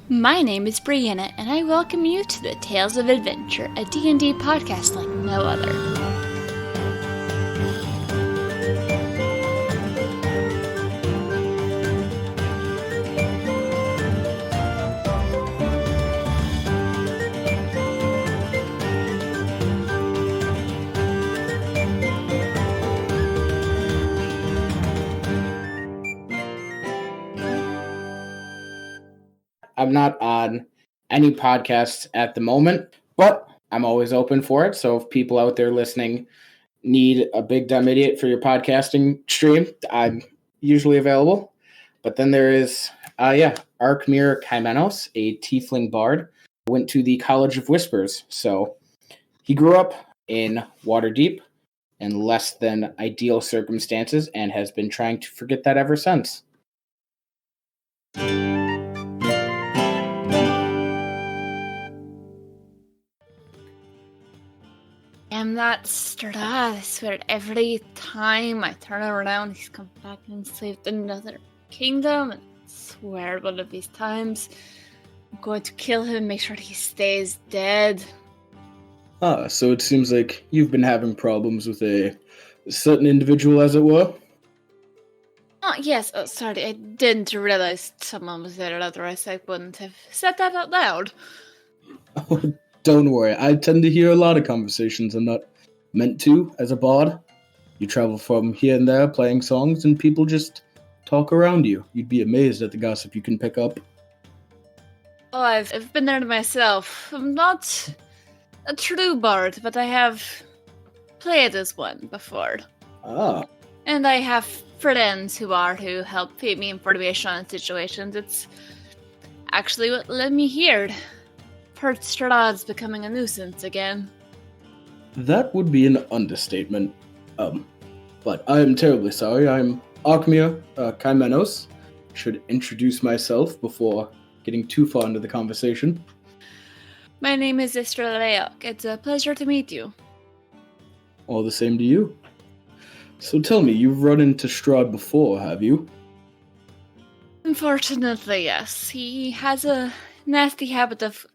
My name is Brianna, and I welcome you to the Tales of Adventure, a D&D podcast like no other. I'm not on any podcasts at the moment, but I'm always open for it. So if people out there listening need a big dumb idiot for your podcasting stream, I'm usually available. But then there is, Arkmir Kymenos, a tiefling bard, went to the College of Whispers. So he grew up in Waterdeep in less than ideal circumstances and has been trying to forget that ever since. I'm not Strahd. I swear every time I turn around, he's come back and saved another kingdom. And I swear one of these times, I'm going to kill him, make sure he stays dead. So it seems like you've been having problems with a certain individual, as it were. Oh, yes. Oh, sorry. I didn't realize someone was there, otherwise I wouldn't have said that out loud. Oh, don't worry. I tend to hear a lot of conversations I'm not meant to as a bard. You travel from here and there playing songs, and people just talk around you. You'd be amazed at the gossip you can pick up. Oh, I've been there myself. I'm not a true bard, but I have played as one before. Ah. And I have friends who help feed me information on situations. It's actually what led me here. Heard Strahd's becoming a nuisance again. That would be an understatement. But I am terribly sorry. I'm Arkmir Kymenos. Should introduce myself before getting too far into the conversation. My name is Strahd. It's a pleasure to meet you. All the same to you. So tell me, you've run into Strahd before, have you? Unfortunately, yes. He has a nasty habit of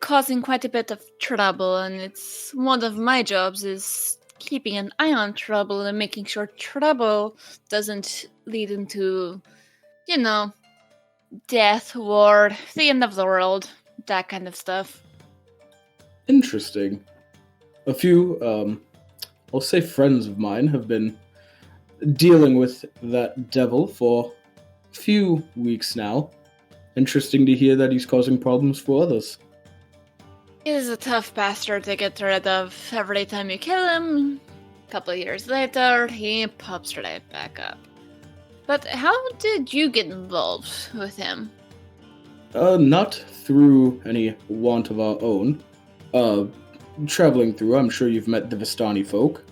causing quite a bit of trouble, and it's one of my jobs is keeping an eye on trouble and making sure trouble doesn't lead into, death, war, the end of the world, that kind of stuff. Interesting. A few, I'll say friends of mine have been dealing with that devil for a few weeks now. Interesting to hear that he's causing problems for others. He is a tough bastard to get rid of. Every time you kill him, a couple of years later, he pops right back up. But how did you get involved with him? Not through any want of our own. Traveling through, I'm sure you've met the Vistani folk,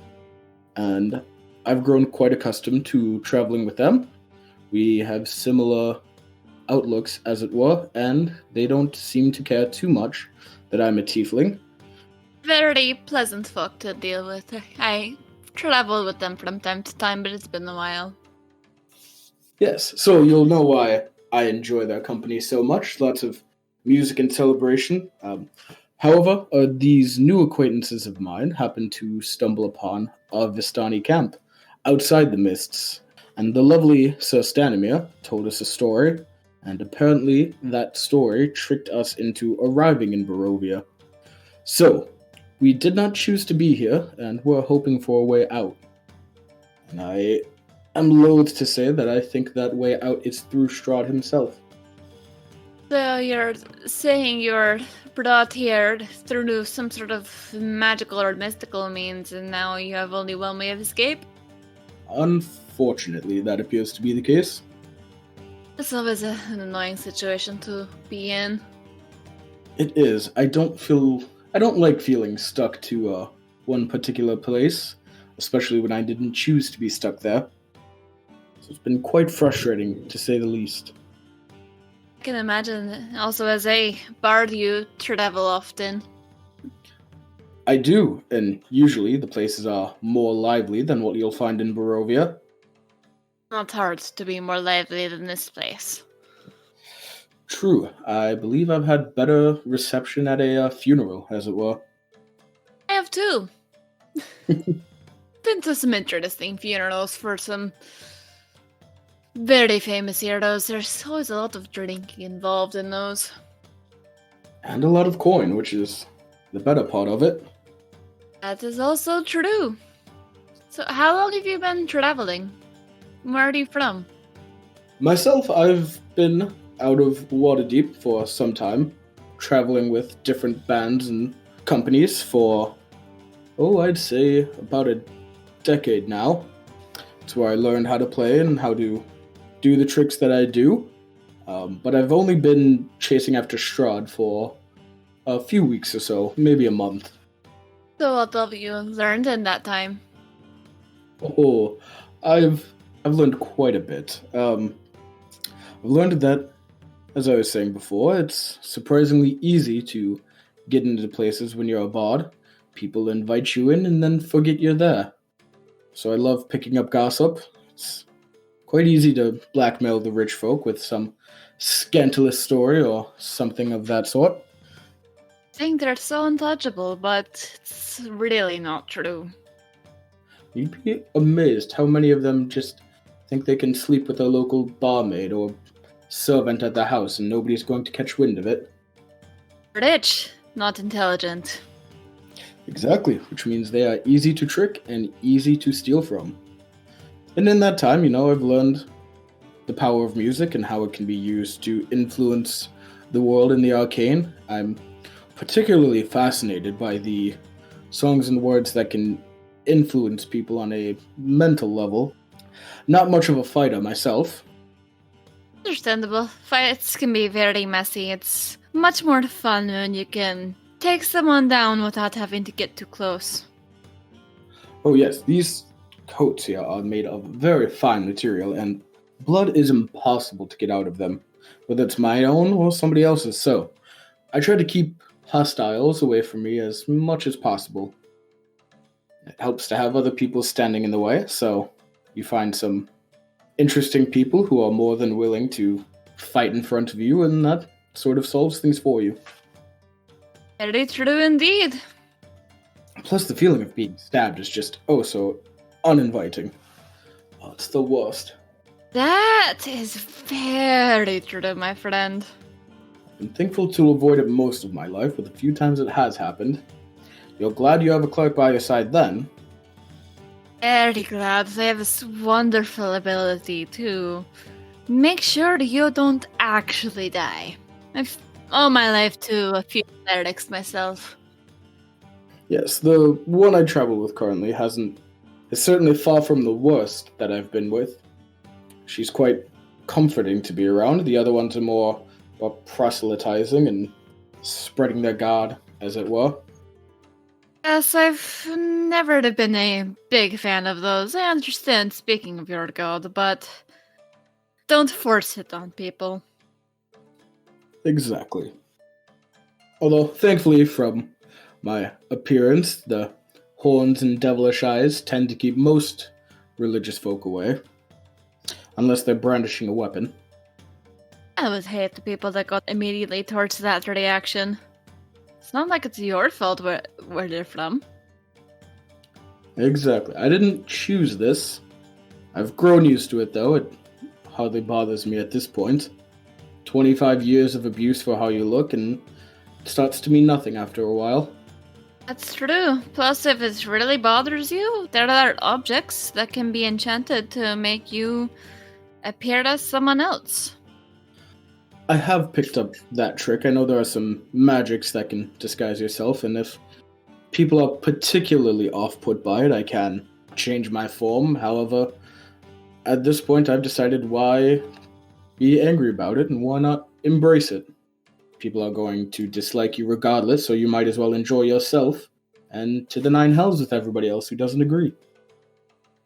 and I've grown quite accustomed to traveling with them. We have similar outlooks, as it were, and they don't seem to care too much that I'm a tiefling. Very pleasant folk to deal with. I travel with them from time to time, but it's been a while. Yes, so you'll know why I enjoy their company so much. Lots of music and celebration. However, these new acquaintances of mine happen to stumble upon a Vistani camp outside the mists, and the lovely Sir Stanimir told us a story, and apparently that story tricked us into arriving in Barovia. So, we did not choose to be here, and we're hoping for a way out. And I am loath to say that I think that way out is through Strahd himself. So you're saying you're brought here through some sort of magical or mystical means, and now you have only one way of escape? Unfortunately, that appears to be the case. It's always an annoying situation to be in. It is. I don't like feeling stuck to one particular place, especially when I didn't choose to be stuck there. So it's been quite frustrating, to say the least. I can imagine. Also, as a bard, you travel often. I do, and usually the places are more lively than what you'll find in Barovia. Not hard to be more lively than this place. True. I believe I've had better reception at a funeral, as it were. I have too. Been to some interesting funerals for some very famous heroes. There's always a lot of drinking involved in those. And a lot of coin, which is the better part of it. That is also true. So, how long have you been traveling? Where are you from? Myself, I've been out of Waterdeep for some time, traveling with different bands and companies for, I'd say about a decade now. It's where I learned how to play and how to do the tricks that I do. But I've only been chasing after Strahd for a few weeks or so, maybe a month. So, what have you learned in that time? Oh, I've learned quite a bit. I've learned that, as I was saying before, it's surprisingly easy to get into places when you're a bard. People invite you in and then forget you're there. So I love picking up gossip. It's quite easy to blackmail the rich folk with some scandalous story or something of that sort. I think they're so untouchable, but it's really not true. You'd be amazed how many of them just think they can sleep with a local barmaid or servant at the house and nobody's going to catch wind of it. Rich, not intelligent. Exactly, which means they are easy to trick and easy to steal from. And in that time, I've learned the power of music and how it can be used to influence the world in the arcane. I'm particularly fascinated by the songs and words that can influence people on a mental level. Not much of a fighter myself. Understandable. Fights can be very messy. It's much more fun when you can take someone down without having to get too close. Oh yes, these coats here are made of very fine material, and blood is impossible to get out of them, whether it's my own or somebody else's, so I try to keep hostiles away from me as much as possible. It helps to have other people standing in the way, so you find some interesting people who are more than willing to fight in front of you, and that sort of solves things for you. Very true indeed. Plus, the feeling of being stabbed is just so uninviting. Oh, it's the worst. That is very true, my friend. I've been thankful to avoid it most of my life, but the few times it has happened, you're glad you have a clerk by your side then. Very glad. They have this wonderful ability to make sure that you don't actually die. I've all my life to a few clerics myself. Yes, the one I travel with currently is certainly far from the worst that I've been with. She's quite comforting to be around. The other ones are more proselytizing and spreading their god, as it were. Yes, I've never been a big fan of those. I understand speaking of your god, but don't force it on people. Exactly. Although, thankfully, from my appearance, the horns and devilish eyes tend to keep most religious folk away. Unless they're brandishing a weapon. I would hate the people that got immediately towards that reaction. It's not like it's your fault where they're from. Exactly. I didn't choose this. I've grown used to it, though. It hardly bothers me at this point. 25 years of abuse for how you look, and it starts to mean nothing after a while. That's true. Plus, if it really bothers you, there are objects that can be enchanted to make you appear as someone else. I have picked up that trick. I know there are some magics that can disguise yourself, and if people are particularly off-put by it, I can change my form. However, at this point, I've decided why be angry about it, and why not embrace it. People are going to dislike you regardless, so you might as well enjoy yourself, and to the nine hells with everybody else who doesn't agree.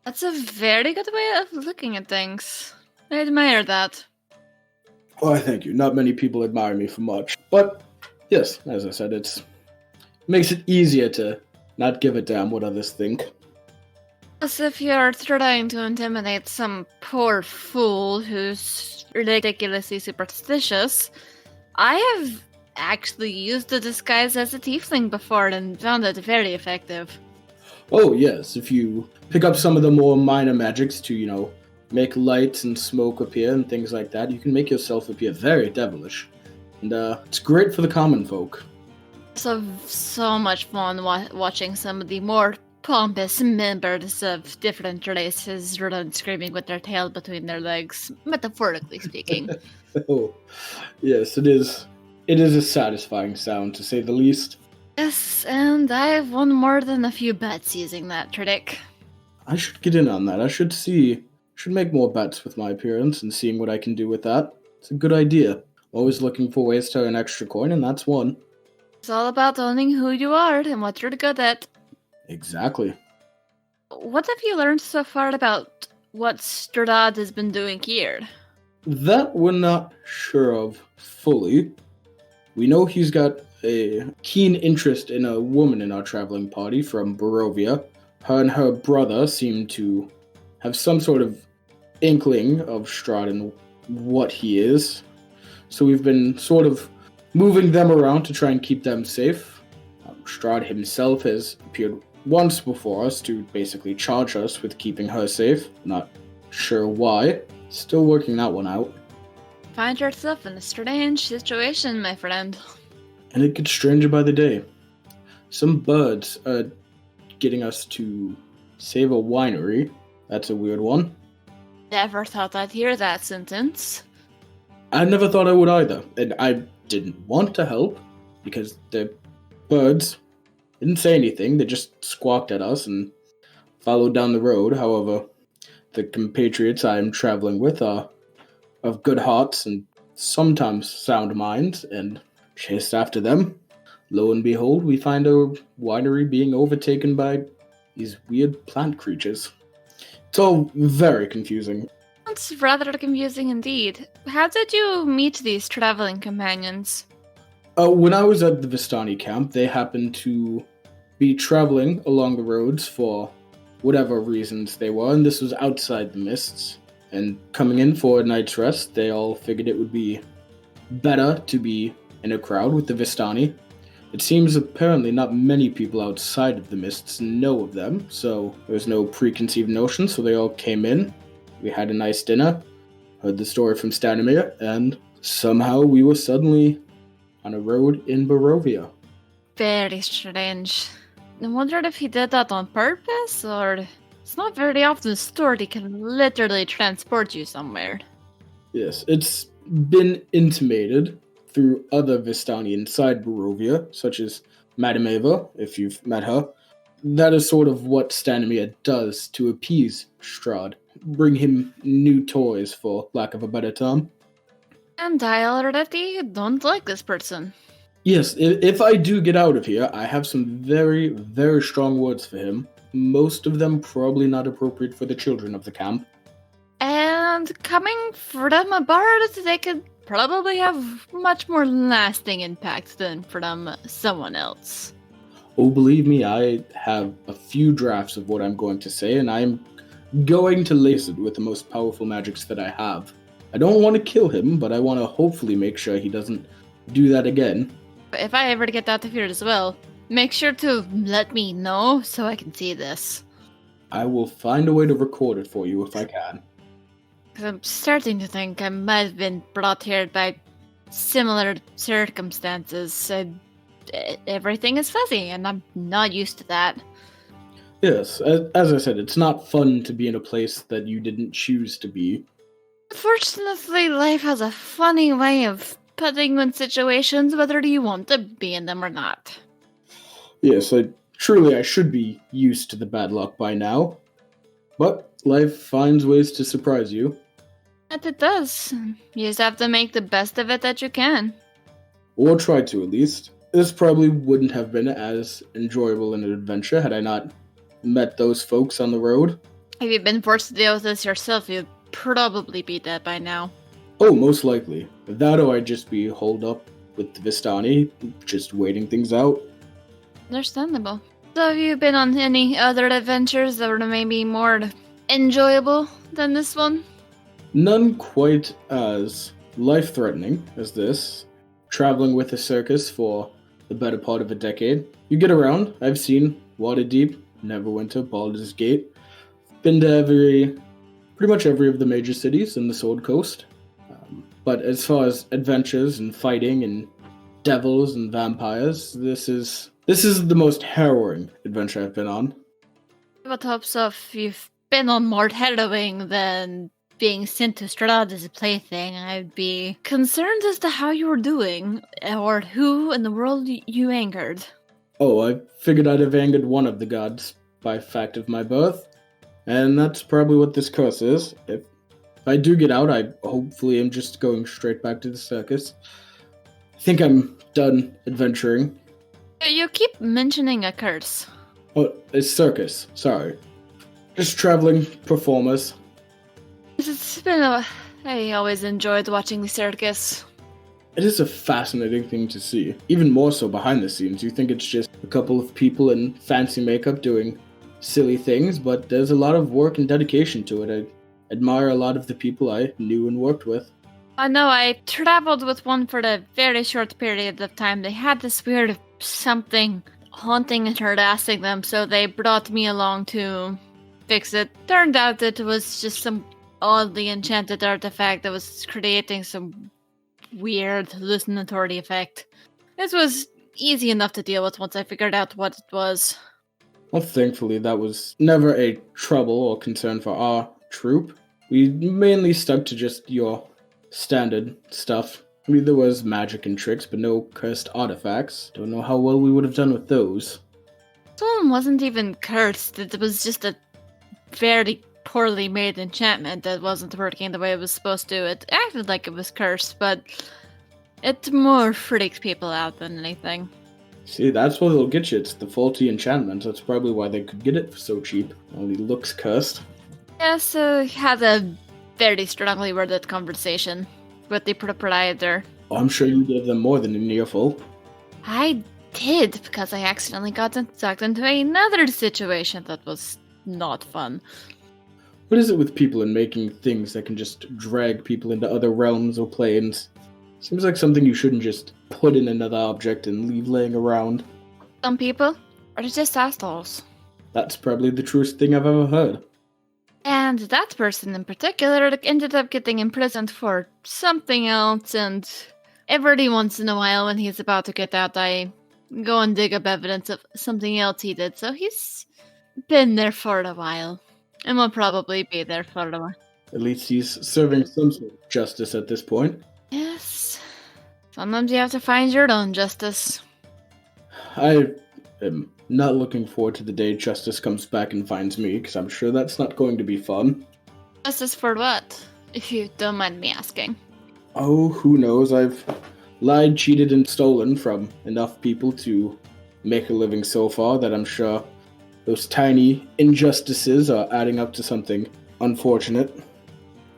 That's a very good way of looking at things. I admire that. Why, thank you. Not many people admire me for much. But, yes, as I said, it makes it easier to not give a damn what others think. As if you're trying to intimidate some poor fool who's ridiculously superstitious. I have actually used the disguise as a tiefling before and found it very effective. Oh, yes, if you pick up some of the more minor magics to, make lights and smoke appear and things like that, you can make yourself appear very devilish. And it's great for the common folk. So much fun watching some of the more pompous members of different races run screaming with their tail between their legs, metaphorically speaking. Oh, yes, it is. It is a satisfying sound, to say the least. Yes, and I've won more than a few bets using that trick. I should get in on that. I should make more bets with my appearance and seeing what I can do with that. It's a good idea. Always looking for ways to earn extra coin, and that's one. It's all about owning who you are and what you're good at. Exactly. What have you learned so far about what Strahd has been doing here? That we're not sure of fully. We know he's got a keen interest in a woman in our traveling party from Barovia. Her and her brother seem to have some sort of inkling of Strahd and what he is. So we've been sort of moving them around to try and keep them safe. Strahd himself has appeared once before us to basically charge us with keeping her safe. Not sure why. Still working that one out. Find yourself in a strange situation, my friend. And it gets stranger by the day. Some birds are getting us to save a winery. That's a weird one. Never thought I'd hear that sentence. I never thought I would either. And I didn't want to help because the birds didn't say anything. They just squawked at us and followed down the road. However, the compatriots I am traveling with are of good hearts and sometimes sound minds, and chased after them. Lo and behold, we find a winery being overtaken by these weird plant creatures. It's all very confusing. It's rather confusing indeed. How did you meet these traveling companions? When I was at the Vistani camp, they happened to be traveling along the roads for whatever reasons they were, and this was outside the mists. And coming in for a night's rest, they all figured it would be better to be in a crowd with the Vistani. It seems apparently not many people outside of the mists know of them, so there was no preconceived notion, so they all came in. We had a nice dinner, heard the story from Stanimir, and somehow we were suddenly on a road in Barovia. Very strange. I wondered if he did that on purpose, or... It's not very often Strahd can literally transport you somewhere. Yes, it's been intimated through other Vistani inside Barovia, such as Madame Eva, if you've met her. That is sort of what Stanimir does to appease Strahd. Bring him new toys, for lack of a better term. And I already don't like this person. Yes, if I do get out of here, I have some very, very strong words for him. Most of them probably not appropriate for the children of the camp. And coming from a bard, they could probably have much more lasting impact than from someone else. Oh, believe me, I have a few drafts of what I'm going to say, and I'm going to lace it with the most powerful magics that I have. I don't want to kill him, but I want to hopefully make sure he doesn't do that again. If I ever get out of here as well, make sure to let me know so I can see this. I will find a way to record it for you if I can. I'm starting to think I might have been brought here by similar circumstances. Everything is fuzzy, and I'm not used to that. Yes, as I said, it's not fun to be in a place that you didn't choose to be. Fortunately, life has a funny way of putting you in situations whether you want to be in them or not. Yes, truly I should be used to the bad luck by now. But life finds ways to surprise you. And it does. You just have to make the best of it that you can. Or try to, at least. This probably wouldn't have been as enjoyable an adventure had I not met those folks on the road. If you've been forced to deal with this yourself, you'd probably be dead by now. Oh, most likely. That or I'd just be holed up with the Vistani, just waiting things out. Understandable. So have you been on any other adventures that were maybe more enjoyable than this one? None quite as life-threatening as this. Traveling with a circus for the better part of a decade. You get around. I've seen Waterdeep, Neverwinter, Baldur's Gate. Been to pretty much every of the major cities in the Sword Coast. But as far as adventures and fighting and devils and vampires, this is the most harrowing adventure I've been on. What hopes of you've been on more harrowing than being sent to Strahd as a plaything? I'd be concerned as to how you were doing, or who in the world you angered. Oh, I figured I'd have angered one of the gods by fact of my birth, and that's probably what this curse is. If I do get out, I hopefully am just going straight back to the circus. I think I'm done adventuring. You keep mentioning a curse. Oh, it's circus. Sorry. Just traveling performers. It's been I always enjoyed watching the circus. It is a fascinating thing to see. Even more so behind the scenes. You think it's just a couple of people in fancy makeup doing silly things, but there's a lot of work and dedication to it. I admire a lot of the people I knew and worked with. I know, I traveled with one for a very short period of time. They had this weird something haunting and harassing them, so they brought me along to fix it. Turned out that it was just some oddly enchanted artifact that was creating some weird hallucinatory effect. This was easy enough to deal with once I figured out what it was. Well, thankfully, that was never a trouble or concern for our troop. We mainly stuck to just your standard stuff. I mean, there was magic and tricks, but no cursed artifacts. Don't know how well we would have done with those. Someone wasn't even cursed. It was just a very poorly made enchantment that wasn't working the way it was supposed to. It acted like it was cursed, but it more freaked people out than anything. See, that's what it'll get you. It's the faulty enchantment. That's probably why they could get it for so cheap. Only looks cursed. Yeah, so we had a very strongly worded conversation with the proprietor. Oh, I'm sure you gave them more than an earful. I did, because I accidentally got sucked into another situation that was not fun. What is it with people and making things that can just drag people into other realms or planes? Seems like something you shouldn't just put in another object and leave laying around. Some people are just assholes. That's probably the truest thing I've ever heard. And that person in particular ended up getting imprisoned for something else, and every once in a while when he's about to get out, I go and dig up evidence of something else he did, so he's been there for a while. And will probably be there for a while. At least he's serving some sort of justice at this point. Yes. Sometimes you have to find your own justice. I am not looking forward to the day justice comes back and finds me, because I'm sure that's not going to be fun. Justice for what? If you don't mind me asking. Oh, who knows? I've lied, cheated, and stolen from enough people to make a living so far that I'm sure those tiny injustices are adding up to something unfortunate.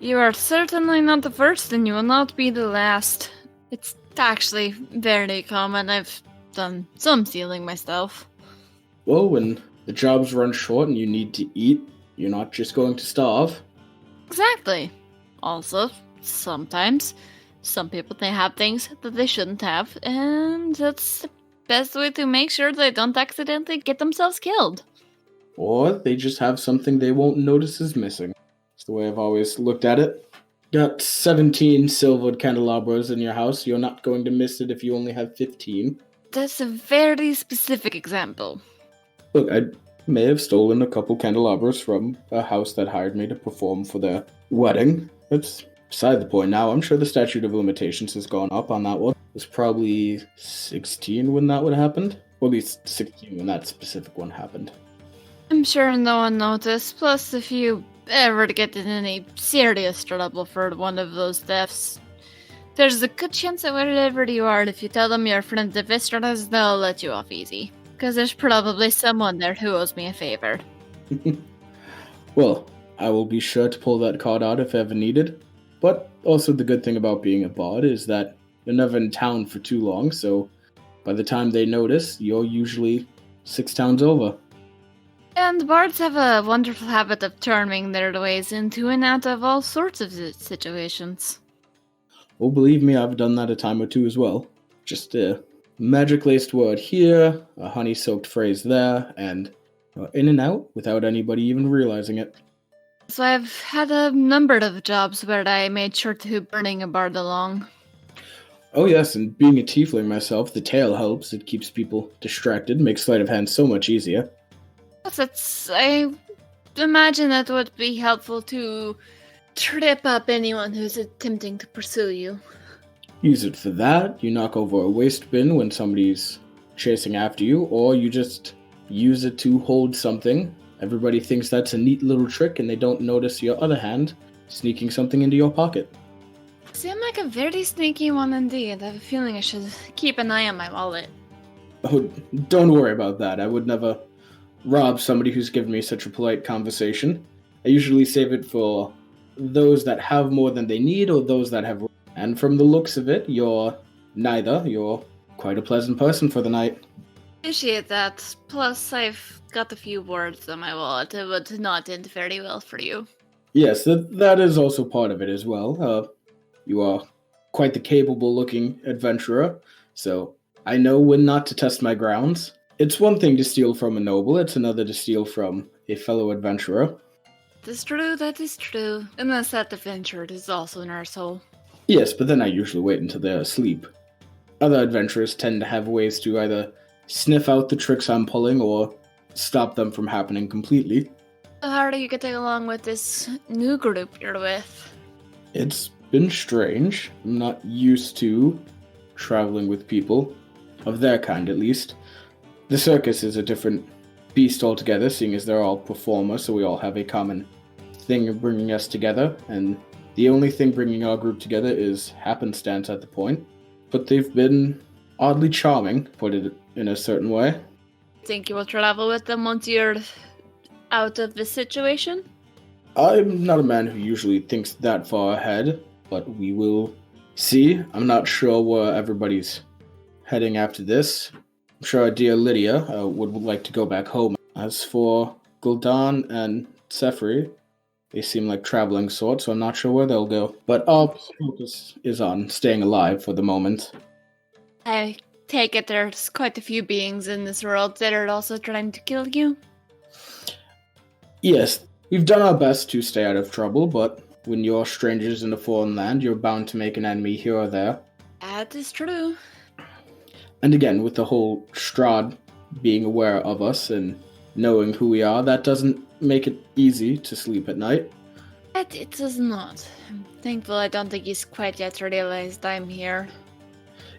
You are certainly not the first, and you will not be the last. It's actually very common. I've done some stealing myself. Well, when the jobs run short and you need to eat, you're not just going to starve. Exactly. Also, sometimes some people, they have things that they shouldn't have, and that's the best way to make sure they don't accidentally get themselves killed. Or they just have something they won't notice is missing. That's the way I've always looked at it. Got 17 silvered candelabras in your house. You're not going to miss it if you only have 15. That's a very specific example. Look, I may have stolen a couple candelabras from a house that hired me to perform for their wedding. That's beside the point now. I'm sure the statute of limitations has gone up on that one. It was probably 16 when that would have happened. Or at least 16 when that specific one happened. I'm sure no one noticed. Plus, if you ever get in any serious trouble for one of those thefts, there's a good chance that wherever you are, if you tell them you're a friend of Vistra's, they'll let you off easy. Because there's probably someone there who owes me a favor. Well, I will be sure to pull that card out if ever needed. But also the good thing about being a bard is that you're never in town for too long, so by the time they notice, you're usually 6 towns over. And bards have a wonderful habit of turning their ways into and out of all sorts of situations. Oh, believe me, I've done that a time or two as well. Just a magic-laced word here, a honey-soaked phrase there, and in and out without anybody even realizing it. So I've had a number of jobs where I made sure to bring a bard along. Oh yes, and being a tiefling myself, the tail helps. It keeps people distracted, makes sleight of hand so much easier. Yes, I imagine that would be helpful to trip up anyone who's attempting to pursue you. Use it for that, you knock over a waste bin when somebody's chasing after you, or you just use it to hold something. Everybody thinks that's a neat little trick and they don't notice your other hand sneaking something into your pocket. Seem like a very sneaky one indeed. I have a feeling I should keep an eye on my wallet. Oh, don't worry about that. I would never rob somebody who's given me such a polite conversation. I usually save it for those that have more than they need or those that have... And from the looks of it, you're neither. You're quite a pleasant person for the night. Appreciate that. Plus, I've got a few words on my wallet. It would not end very well for you. Yes, that is also part of it as well. You are quite the capable-looking adventurer, so I know when not to test my grounds. It's one thing to steal from a noble, it's another to steal from a fellow adventurer. That is true. Unless that adventurer is also an arsehole. Yes, but then I usually wait until they're asleep. Other adventurers tend to have ways to either sniff out the tricks I'm pulling or stop them from happening completely. So how are you getting along with this new group you're with? It's been strange. I'm not used to traveling with people, of their kind at least. The circus is a different beast altogether, seeing as they're all performers, so we all have a common thing bringing us together, and the only thing bringing our group together is happenstance at the point. But they've been oddly charming, put it in a certain way. Think you will travel with them once you're out of this situation? I'm not a man who usually thinks that far ahead, but we will see. I'm not sure where everybody's heading after this. I'm sure our dear Lydia would like to go back home. As for Gul'dan and Sefri, they seem like traveling sorts, so I'm not sure where they'll go. But our focus is on staying alive for the moment. I take it there's quite a few beings in this world that are also trying to kill you? Yes, we've done our best to stay out of trouble, but when you're strangers in a foreign land, you're bound to make an enemy here or there. That is true. And again, with the whole Strahd being aware of us and knowing who we are, that doesn't make it easy to sleep at night. But it does not. I'm thankful I don't think he's quite yet realized I'm here.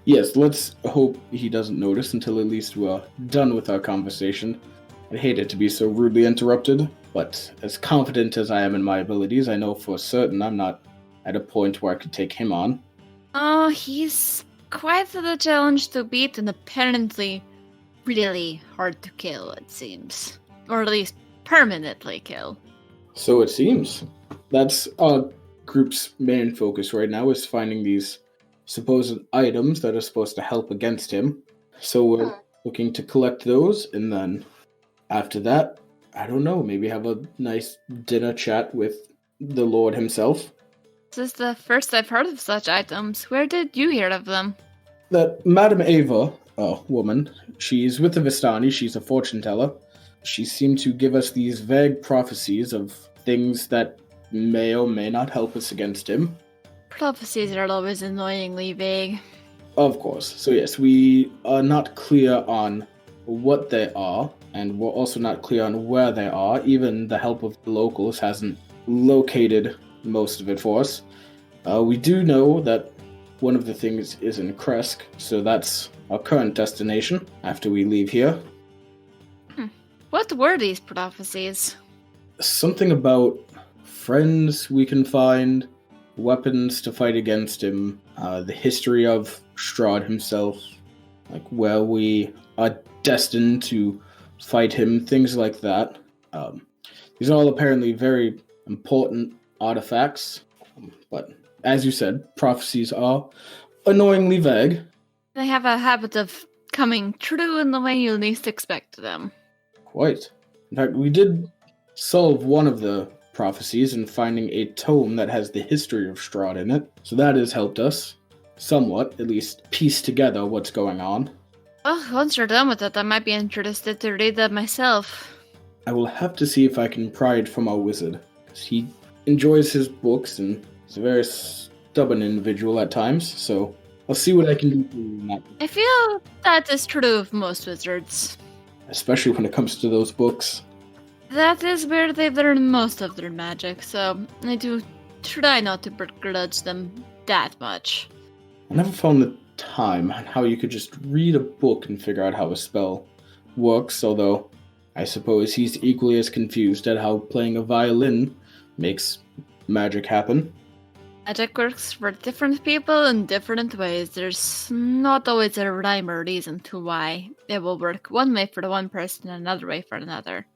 Yes, let's hope he doesn't notice until at least we're done with our conversation. I hate it to be so rudely interrupted, but as confident as I am in my abilities, I know for certain I'm not at a point where I could take him on. Oh, he's quite the challenge to beat and apparently really hard to kill, it seems. Or at least permanently kill. So it seems. That's our group's main focus right now, is finding these supposed items that are supposed to help against him. So we're looking to collect those, and then after that, I don't know, maybe have a nice dinner chat with the Lord himself. This is the first I've heard of such items. Where did you hear of them? That Madame Ava, a woman, she's with the Vistani, she's a fortune teller. She seemed to give us these vague prophecies of things that may or may not help us against him. Prophecies are always annoyingly vague. Of course. So yes, we are not clear on what they are, and we're also not clear on where they are. Even the help of the locals hasn't located most of it for us. We do know that one of the things is in Kresk, so that's our current destination after we leave here. What were these prophecies? Something about friends we can find, weapons to fight against him, the history of Strahd himself, like where we are destined to fight him, things like that. These are all apparently very important artifacts, but as you said, prophecies are annoyingly vague. They have a habit of coming true in the way you least expect them. Quite. In fact, we did solve one of the prophecies in finding a tome that has the history of Strahd in it, so that has helped us somewhat, at least piece together what's going on. Oh, once you're done with it, I might be interested to read that myself. I will have to see if I can pry it from our wizard, because he enjoys his books and is a very stubborn individual at times, so I'll see what I can do for you in that. I feel that is true of most wizards. Especially when it comes to those books. That is where they've learned most of their magic, so I do try not to begrudge them that much. I never found the time on how you could just read a book and figure out how a spell works, although I suppose he's equally as confused at how playing a violin makes magic happen. Magic works for different people in different ways. There's not always a rhyme or reason to why it will work one way for the one person and another way for another.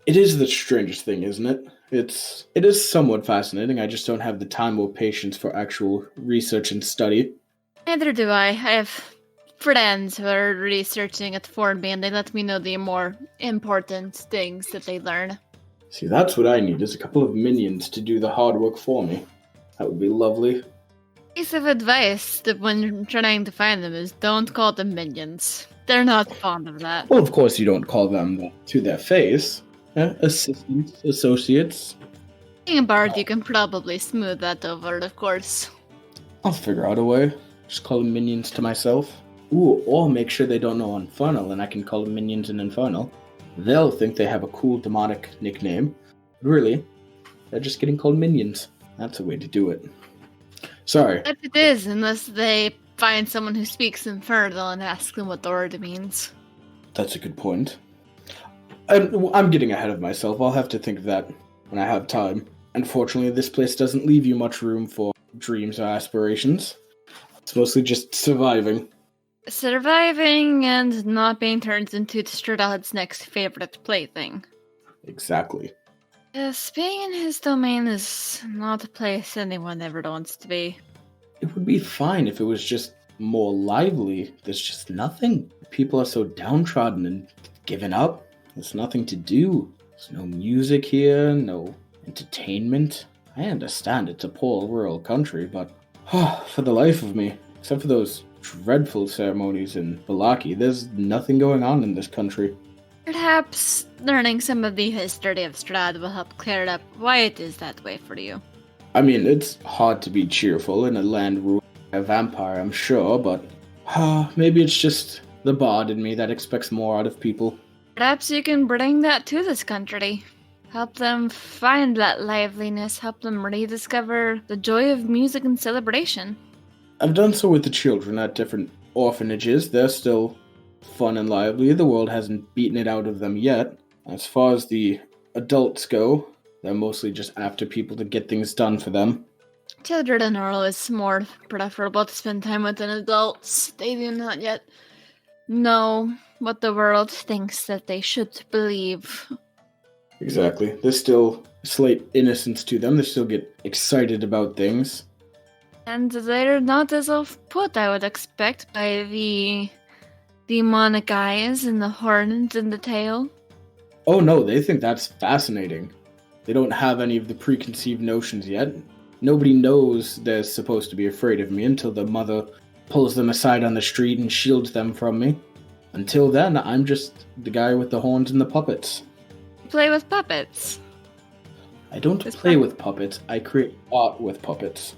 It is the strangest thing, isn't it? It is somewhat fascinating. I just don't have the time or patience for actual research and study. Neither do I. I have friends who are researching it for me, and they let me know the more important things that they learn. See, that's what I need, is a couple of minions to do the hard work for me. That would be lovely. Piece of advice that when trying to find them is don't call them minions. They're not fond of that. Well, of course you don't call them to their face. Assistants, associates. Being a bard, you can probably smooth that over, of course. I'll figure out a way. Just call them minions to myself. Ooh, or make sure they don't know Infernal, and I can call them minions in Infernal. They'll think they have a cool demonic nickname. But really, they're just getting called minions. That's a way to do it. Sorry. But it is, unless they find someone who speaks Infernal and ask them what the word means. That's a good point. I'm getting ahead of myself. I'll have to think of that when I have time. Unfortunately, this place doesn't leave you much room for dreams or aspirations. It's mostly just surviving. Surviving and not being turned into Strahd's next favorite plaything. Exactly. Yes, being in his domain is not a place anyone ever wants to be. It would be fine if it was just more lively. There's just nothing. People are so downtrodden and given up. There's nothing to do. There's no music here, no entertainment. I understand it's a poor rural country, but for the life of me, except for those dreadful ceremonies in Vallaki, there's nothing going on in this country. Perhaps learning some of the history of Strahd will help clear up why it is that way for you. I mean, it's hard to be cheerful in a land ruled by a vampire, I'm sure, but maybe it's just the bard in me that expects more out of people. Perhaps you can bring that to this country. Help them find that liveliness, help them rediscover the joy of music and celebration. I've done so with the children at different orphanages. They're still fun and lively. The world hasn't beaten it out of them yet. As far as the adults go, they're mostly just after people to get things done for them. Children are always more preferable to spend time with than adults. They do not yet know what the world thinks that they should believe. Exactly. There's still slight innocence to them. They still get excited about things. And they're not as off-put, I would expect, by the demonic eyes and the horns and the tail. Oh no, they think that's fascinating. They don't have any of the preconceived notions yet. Nobody knows they're supposed to be afraid of me until the mother pulls them aside on the street and shields them from me. Until then, I'm just the guy with the horns and the puppets. Play with puppets. I don't play with puppets, I create art with puppets.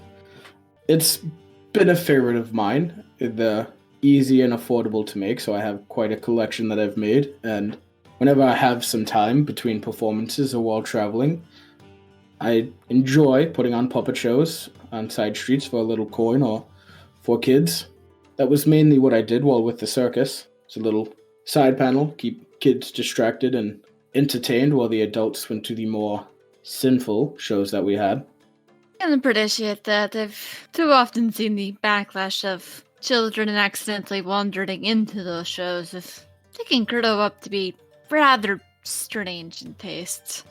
It's been a favorite of mine. They're easy and affordable to make, so I have quite a collection that I've made, and whenever I have some time between performances or while traveling, I enjoy putting on puppet shows on side streets for a little coin or for kids. That was mainly what I did while with the circus. It's a little side panel, keep kids distracted and entertained while the adults went to the more sinful shows that we had. I can appreciate that. I've too often seen the backlash of children accidentally wandering into those shows. They can grow up to be rather strange in tastes.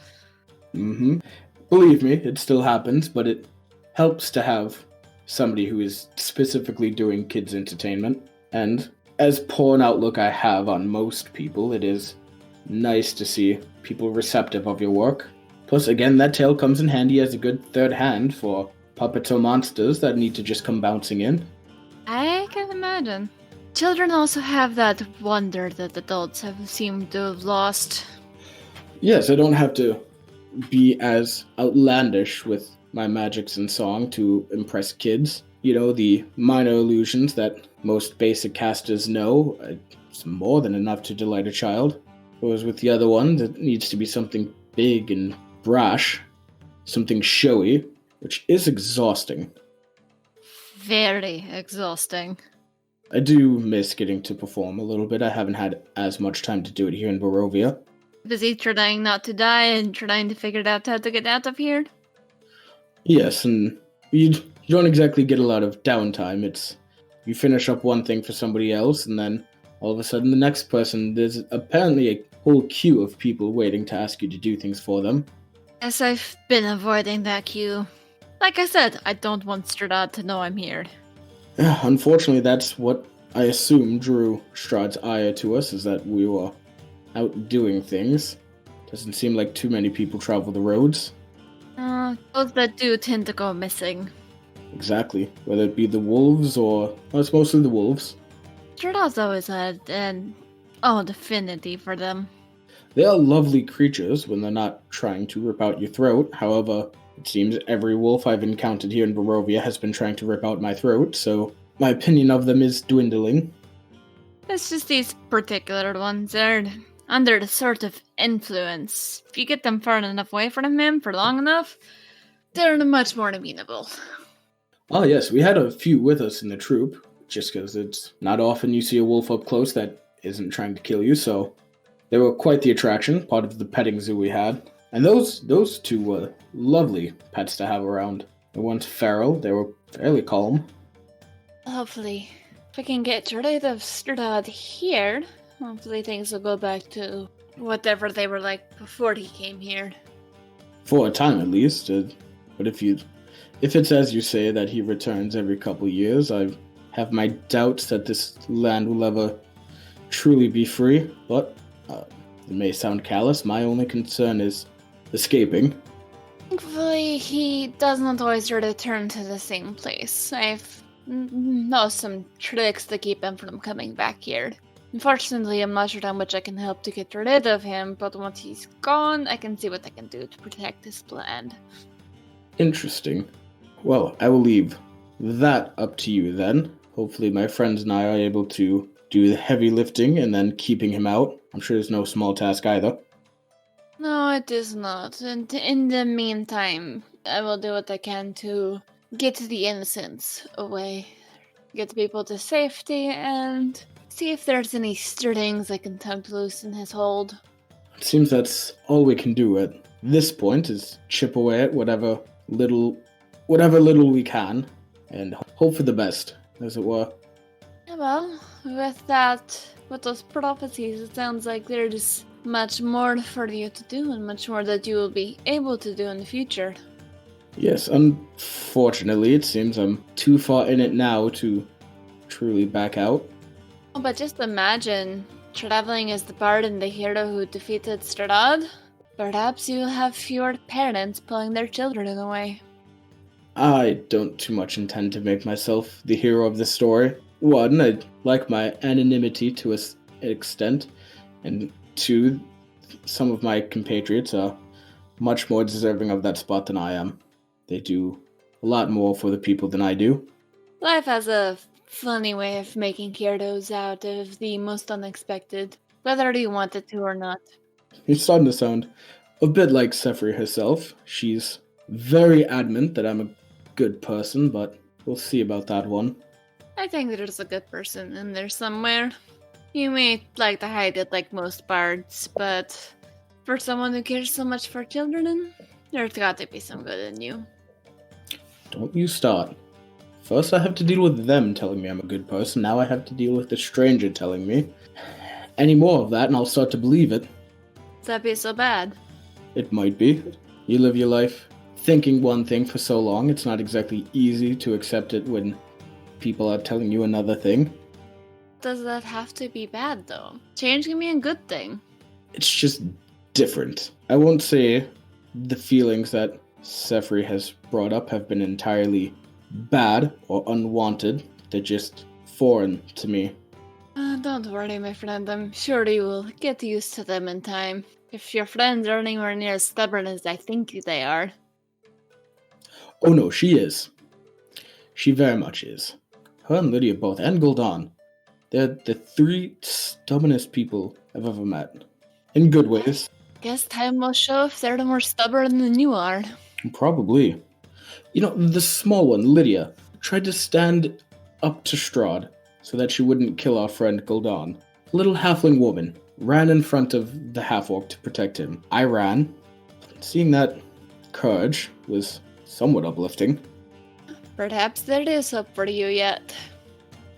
Believe me, it still happens, but it helps to have somebody who is specifically doing kids' entertainment. And as poor an outlook I have on most people, it is nice to see people receptive of your work. Plus, again, that tail comes in handy as a good third hand for puppets or monsters that need to just come bouncing in. I can imagine. Children also have that wonder that adults have seemed to have lost. Yes, I don't have to be as outlandish with my magics and song to impress kids. You know, the minor illusions that most basic casters know, it's more than enough to delight a child. Whereas with the other one, it needs to be something big and brash, something showy, which is exhausting. Very exhausting. I do miss getting to perform a little bit. I haven't had as much time to do it here in Barovia. Busy trying not to die and trying to figure out how to get out of here. Yes, and you don't exactly get a lot of downtime. It's you finish up one thing for somebody else, and then all of a sudden the next person, there's apparently a whole queue of people waiting to ask you to do things for them. Yes, I've been avoiding that queue. Like I said, I don't want Strahd to know I'm here. Unfortunately, that's what I assume drew Strahd's ire to us, is that we were out doing things. Doesn't seem like too many people travel the roads. Those that do tend to go missing. Exactly. Whether it be the wolves or... Well, it's mostly the wolves. Strahd's always had an odd affinity for them. They are lovely creatures when they're not trying to rip out your throat. However, it seems every wolf I've encountered here in Barovia has been trying to rip out my throat, so my opinion of them is dwindling. It's just these particular ones. They're under a sort of influence. If you get them far enough away from him for long enough, they're much more amenable. Oh yes, we had a few with us in the troop, just because it's not often you see a wolf up close that isn't trying to kill you, so they were quite the attraction, part of the petting zoo we had. And those two were lovely pets to have around. They weren't feral, they were fairly calm. Hopefully, if I can get rid of Strahd here, hopefully things will go back to whatever they were like before he came here. For a time at least. But if it's as you say that he returns every couple years, I have my doubts that this land will ever truly be free. But it may sound callous, my only concern is escaping. Thankfully, he does not always return to the same place. I've know some tricks to keep him from coming back here. Unfortunately, I'm not sure how much I can help to get rid of him, but once he's gone, I can see what I can do to protect his land. Interesting. Well, I will leave that up to you then. Hopefully my friends and I are able to do the heavy lifting and then keeping him out. I'm sure it's no small task either. No, it is not. And in the meantime, I will do what I can to get the innocents away. Get people to safety and see if there's any strings I can tug loose in his hold. It seems that's all we can do at this point is chip away at whatever little we can and hope for the best, as it were. Yeah, well, with those prophecies, it sounds like there's much more for you to do and much more that you will be able to do in the future. Yes, unfortunately, it seems I'm too far in it now to truly back out. Oh, but just imagine traveling as the bard and the hero who defeated Strahd. Perhaps you'll have fewer parents pulling their children away. I don't too much intend to make myself the hero of the story. One, I like my anonymity to an extent, and two, some of my compatriots are much more deserving of that spot than I am. They do a lot more for the people than I do. Life has a funny way of making heroes out of the most unexpected, whether you want it to or not. You're starting to sound a bit like Sefri herself. She's very adamant that I'm a good person, but we'll see about that one. I think there's a good person in there somewhere. You may like to hide it like most bards, but for someone who cares so much for children, there's got to be some good in you. Don't you start. First I have to deal with them telling me I'm a good person, now I have to deal with the stranger telling me. Any more of that and I'll start to believe it. Does that be so bad? It might be. You live your life thinking one thing for so long, it's not exactly easy to accept it when people are telling you another thing. Does that have to be bad, though? Change can be a good thing. It's just different. I won't say the feelings that Sefri has brought up have been entirely bad or unwanted. They're just foreign to me. Don't worry, my friend. I'm sure you will get used to them in time. If your friends are anywhere near as stubborn as I think they are. Oh no, she is. She very much is. Her and Lydia both, and Gul'dan. They're the three stubbornest people I've ever met. In good ways. Guess time will show if they're the more stubborn than you are. Probably. You know, the small one, Lydia, tried to stand up to Strahd so that she wouldn't kill our friend Gul'dan. A little halfling woman ran in front of the half-orc to protect him. I ran. Seeing that courage was somewhat uplifting. Perhaps there is hope for you yet.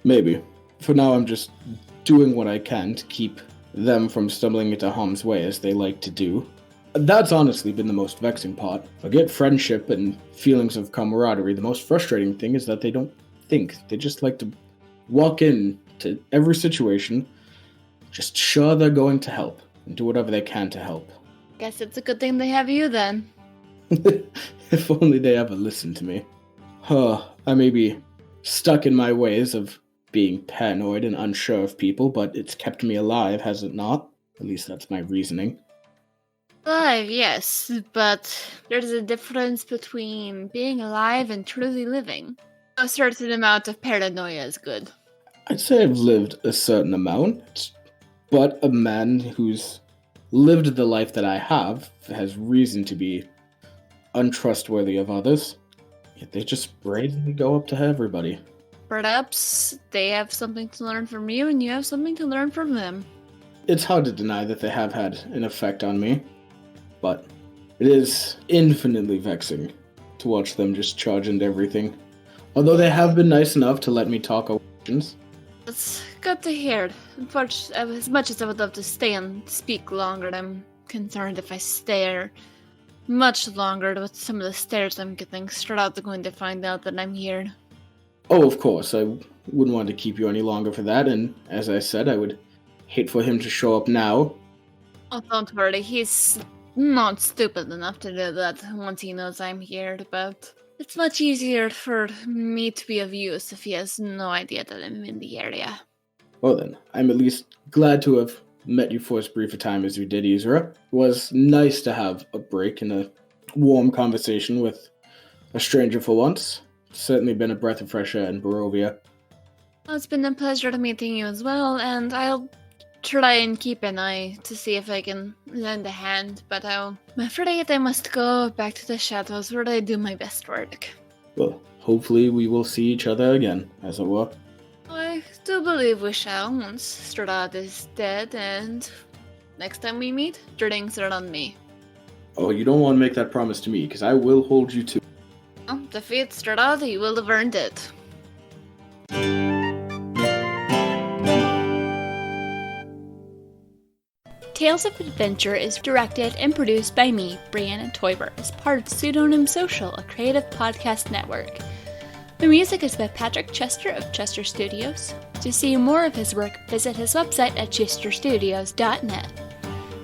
Maybe. For now, I'm just doing what I can to keep them from stumbling into harm's way as they like to do. That's honestly been the most vexing part. Forget friendship and feelings of camaraderie. The most frustrating thing is that they don't think. They just like to walk in to every situation, just sure they're going to help, and do whatever they can to help. Guess it's a good thing they have you then. If only they ever listened to me. I may be stuck in my ways of being paranoid and unsure of people, but it's kept me alive, has it not? At least that's my reasoning. Alive, yes, but there's a difference between being alive and truly living. A certain amount of paranoia is good. I'd say I've lived a certain amount, but a man who's lived the life that I have has reason to be untrustworthy of others. Yet they just bravely go up to everybody. Perhaps they have something to learn from you and you have something to learn from them. It's hard to deny that they have had an effect on me, but it is infinitely vexing to watch them just charge into everything. Although they have been nice enough to let me talk over questions. It's good to hear. Unfortunately, as much as I would love to stay and speak longer, I'm concerned if I stare much longer with some of the stares I'm getting. Strahd's going to find out that I'm here. Oh, of course, I wouldn't want to keep you any longer for that, and as I said, I would hate for him to show up now. Oh, don't worry, he's not stupid enough to do that once he knows I'm here, but it's much easier for me to be of use if he has no idea that I'm in the area. Well then, I'm at least glad to have met you for as brief a time as we did, Isra. It was nice to have a break and a warm conversation with a stranger for once. Certainly been a breath of fresh air in Barovia. Well, it's been a pleasure meeting you as well, and I'll try and keep an eye to see if I can lend a hand, but I'm afraid I must go back to the shadows where I do my best work. Well, hopefully we will see each other again, as it were. I do believe we shall once Strahd is dead, and next time we meet, drinks are on me. Oh, you don't want to make that promise to me, because I will hold you to it. Well, defeat Strahd, you will have earned it. Tales of Adventure is directed and produced by me, Brianna Toiber, as part of Pseudonym Social, a creative podcast network. The music is by Patrick Chester of Chester Studios. To see more of his work, visit his website at chesterstudios.net.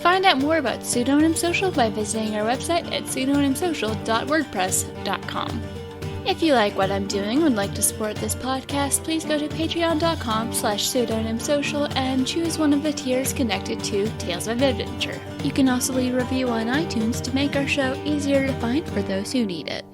Find out more about Pseudonym Social by visiting our website at pseudonymsocial.wordpress.com. If you like what I'm doing and would like to support this podcast, please go to patreon.com/pseudonymsocial and choose one of the tiers connected to Tales of Adventure. You can also leave a review on iTunes to make our show easier to find for those who need it.